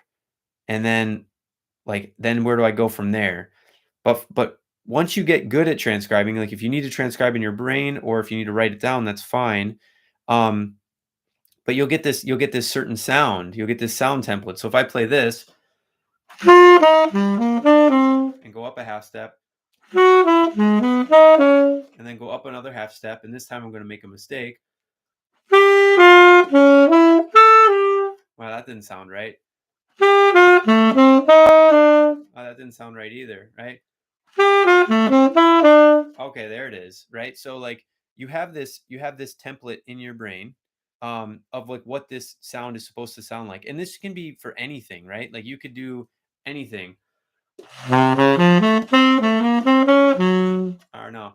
and then where do I go from there? But once you get good at transcribing, like if you need to transcribe in your brain or if you need to write it down, that's fine. But you'll get this certain sound. You'll get this sound template. So if I play this and go up a half step and then go up another half step, and this time I'm going to make a mistake. Wow, that didn't sound right. Oh, that didn't sound right either, right? Okay, there it is, right? So like you have this template in your brain of like what this sound is supposed to sound like. And this can be for anything, right? Like you could do anything. or no,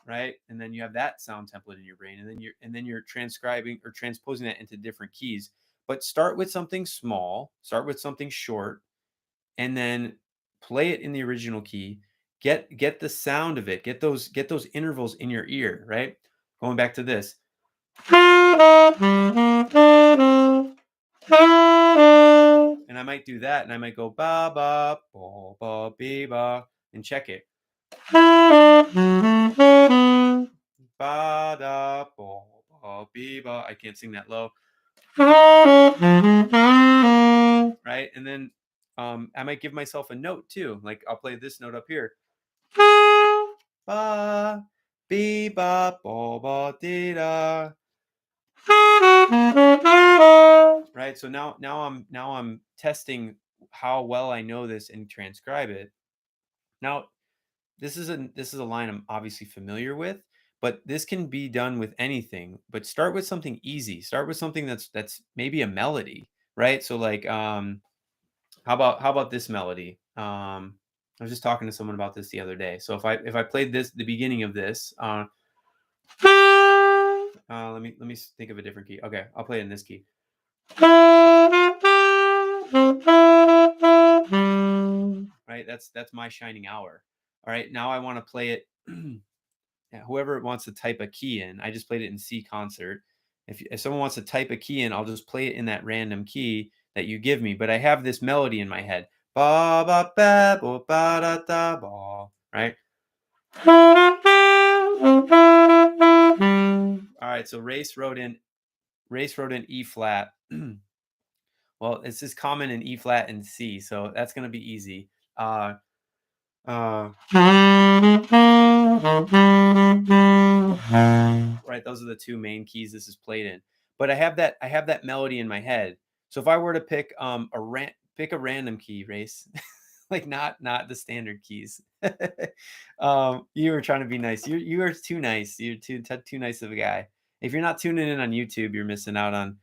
right? And then you have that sound template in your brain, and then you're transcribing or transposing that into different keys. But start with something small, start with something short, and then play it in the original key. Get the sound of it. Get those intervals in your ear, right? Going back to this. And I might do that, and I might go ba ba ba ba be ba and check it. Ba da ba ba be ba. I can't sing that low. Right, and then I might give myself a note too. Like I'll play this note up here. Ba be ba ba ba dee da. Right, so now I'm testing how well I know this and transcribe it. Now this is a line I'm obviously familiar with, but this can be done with anything. But start with something easy. Start with something that's maybe a melody, right? So like how about this melody? I was just talking to someone about this the other day. So if I played this the beginning of this, let me think of a different key. Okay, I'll play it in this key. Right, that's my shining hour. All right, now I want to play it. Yeah, whoever wants to type a key in, I just played it in C concert. If someone wants to type a key in, I'll just play it in that random key that you give me. But I have this melody in my head. Ba ba ba ba ba da da ba. Right. All right. So Race wrote in E flat. Well, it's just common in E flat and C, so that's gonna be easy. Right, those are the two main keys this is played in. But I have that melody in my head. So if I were to pick pick a random key, Race, like not the standard keys. You were trying to be nice. You are too nice. You're too nice of a guy. If you're not tuning in on YouTube, you're missing out on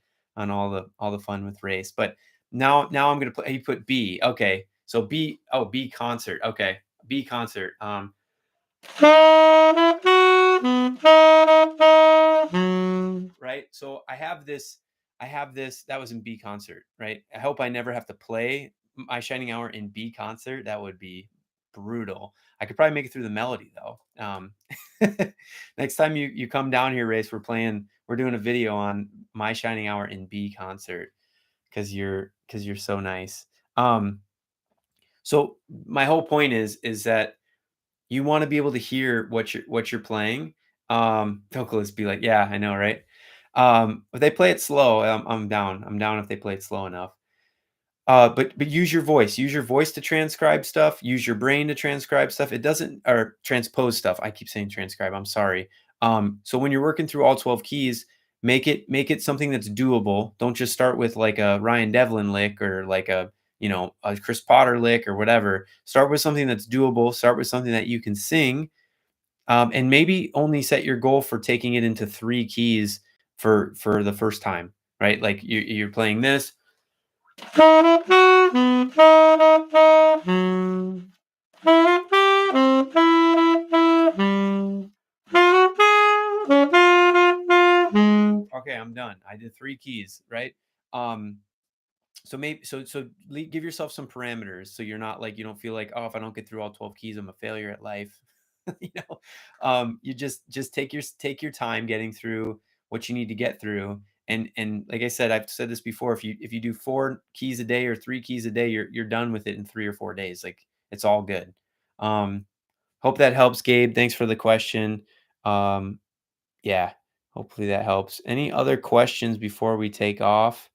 all the fun with Race. But now I'm gonna put you put B. Okay. So B concert. Okay. B concert. Right. So I have this that was in B concert, right? I hope I never have to play my shining hour in B concert. That would be brutal. I could probably make it through the melody though. Next time you come down here, Race, we're doing a video on my shining hour in B concert because you're so nice. So my whole point is that you want to be able to hear what you're playing. Vocalists be like, yeah, I know, right? If they play it slow, I'm down. I'm down if they play it slow enough. But use your voice. Use your voice to transcribe stuff. Use your brain to transcribe stuff. It doesn't or transpose stuff. I keep saying transcribe. I'm sorry. So when you're working through all 12 keys, make it something that's doable. Don't just start with like a Ryan Devlin lick or like a a Chris Potter lick or whatever. Start with something that's doable. Start with something that you can sing, and maybe only set your goal for taking it into three keys for the first time. Right, like you're playing this. Okay, I'm done. I did three keys, right? Um, so maybe give yourself some parameters so you're not like you don't feel like, oh, if I don't get through all 12 keys, I'm a failure at life. You just take your time getting through what you need to get through. And like I said, I've said this before, if you do four keys a day or three keys a day, you're done with it in 3 or 4 days. Like it's all good. Um, Hope that helps, Gabe. Thanks for the question. Um, yeah, hopefully that helps. Any other questions before we take off?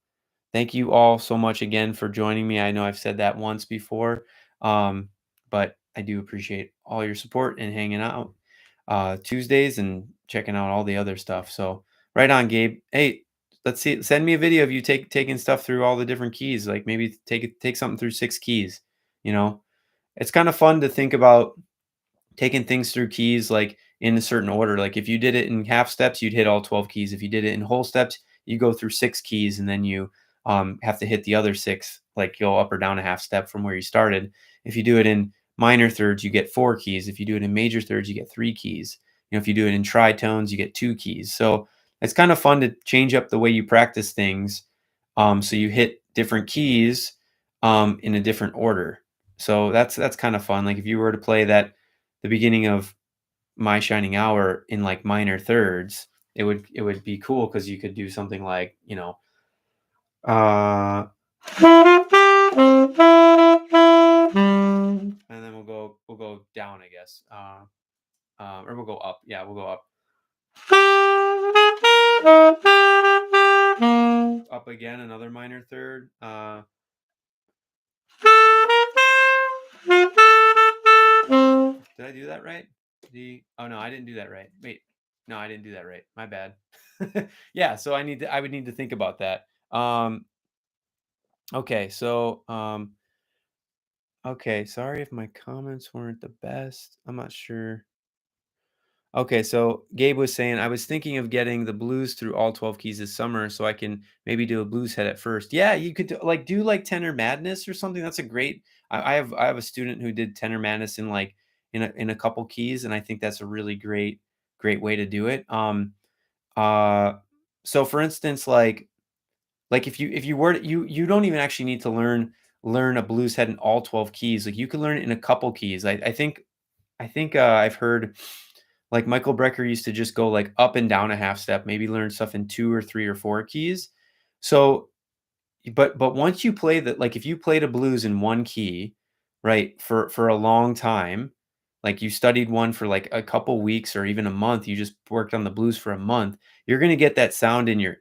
Thank you all so much again for joining me. I know I've said that once before, but I do appreciate all your support and hanging out Tuesdays and checking out all the other stuff. So right on, Gabe. Hey, let's see. Send me a video of you taking stuff through all the different keys. Like maybe take something through 6 keys. You know, it's kind of fun to think about taking things through keys like in a certain order. Like if you did it in half steps, you'd hit all 12 keys. If you did it in whole steps, you go through 6 keys and then you have to hit the other 6, like go up or down a half step from where you started. If you do it in minor thirds, you get 4 keys. If you do it in major thirds, you get 3 keys. If you do it in tritones, you get 2 keys. So it's kind of fun to change up the way you practice things. So you hit different keys in a different order. So that's kind of fun. Like if you were to play the beginning of My Shining Hour in like minor thirds, it would be cool because you could do something like, uh and then we'll go down, I guess. Or we'll go up. Yeah, we'll go up. Up again, another minor third. Did I do that right? Oh no, I didn't do that right. Wait. No, I didn't do that right. My bad. Yeah, so I would need to think about that. Okay, so okay, sorry if my comments weren't the best. I'm not sure. Okay, so Gabe was saying I was thinking of getting the blues through all 12 keys this summer so I can maybe do a blues head at first. Yeah, you could do like tenor madness or something. That's a great I have a student who did tenor madness in like in a couple keys, and I think that's a really great way to do it. Uh so for instance, like if you were to, you don't even actually need to learn a blues head in all 12 keys. Like you can learn it in a couple keys. I think I've heard like Michael Brecker used to just go like up and down a half step, maybe learn stuff in 2 or 3 or 4 keys. So, but once you play that, like if you played a blues in one key, right, for a long time, like you studied one for like a couple weeks or even a month, you just worked on the blues for a month, you're gonna get that sound in your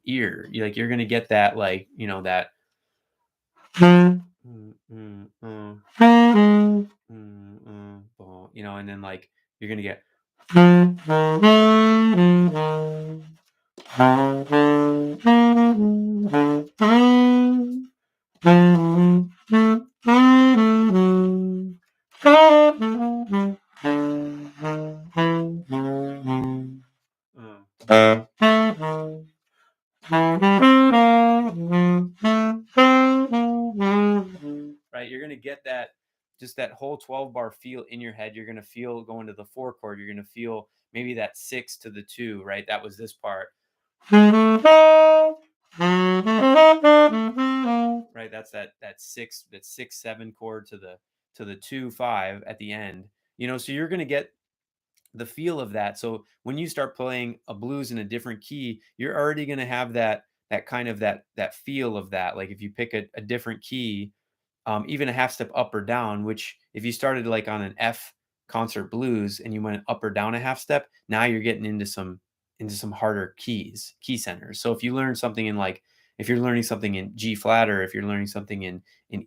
ear. You're gonna get that like, that mm, mm, and then like you're gonna get right? You're gonna get that just that whole 12 bar feel in your head. You're gonna feel going to the 4 chord. You're gonna feel maybe that 6 to the 2, right? That was this part. Right, that's that 6 7 chord to the 2 5 at the end. So you're gonna get the feel of that. So when you start playing a blues in a different key, you're already going to have that kind of that feel of that. Like if you pick a different key, even a half step up or down, which if you started like on an F concert blues and you went up or down a half step, now you're getting into some harder key centers. So if you're learning something in G flat, or if you're learning something in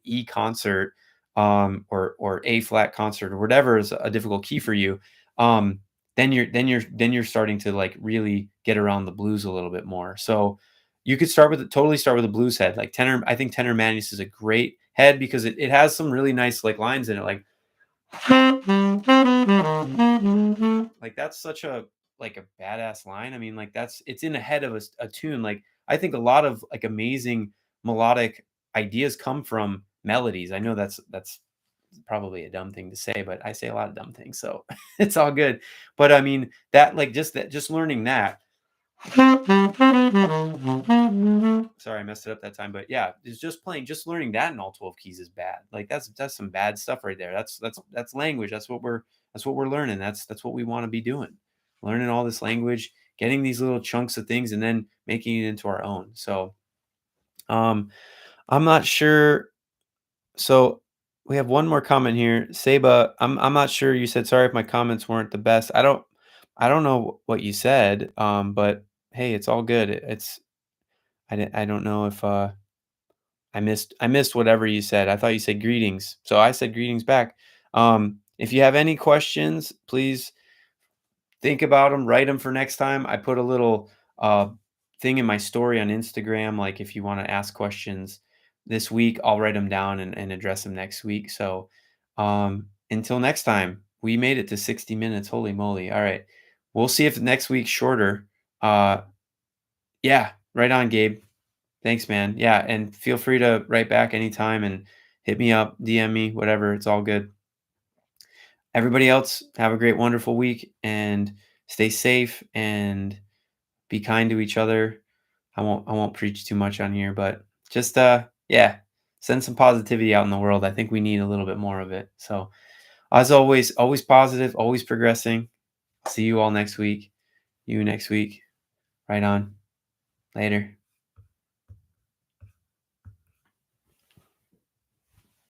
E concert, or A flat concert, or whatever is a difficult key for you, um, then you're starting to like really get around the blues a little bit more. So you could totally start with a blues head. Like tenor, I think tenor madness is a great head because it has some really nice like lines in it. Like that's such a badass line. I mean, like it's in the head of a tune. Like I think a lot of like amazing melodic ideas come from melodies. I know that's probably a dumb thing to say, but I say a lot of dumb things, so it's all good. But I mean that like just learning that. Sorry, I messed it up that time, but yeah, it's just learning that in all 12 keys is bad. Like that's some bad stuff right there. That's language. That's what we're learning. That's what we want to be doing. Learning all this language, getting these little chunks of things and then making it into our own. So, um I'm not sure. So we have one more comment here. Seba, I'm not sure. You said sorry if my comments weren't the best. I don't know what you said. But hey, it's all good. I don't know if I missed whatever you said. I thought you said greetings. So I said greetings back. If you have any questions, please think about them, write them for next time. I put a little thing in my story on Instagram. Like if you want to ask questions this week, I'll write them down and address them next week. So until next time, we made it to 60 minutes. Holy moly. All right. We'll see if next week's shorter. Uh, yeah, right on, Gabe. Thanks, man. Yeah. And feel free to write back anytime and hit me up, DM me, whatever. It's all good. Everybody else, have a great, wonderful week and stay safe and be kind to each other. I won't preach too much on here, but just yeah, send some positivity out in the world. I think we need a little bit more of it. So as always, always positive, always progressing. See you all next week. You next week. Right on. Later.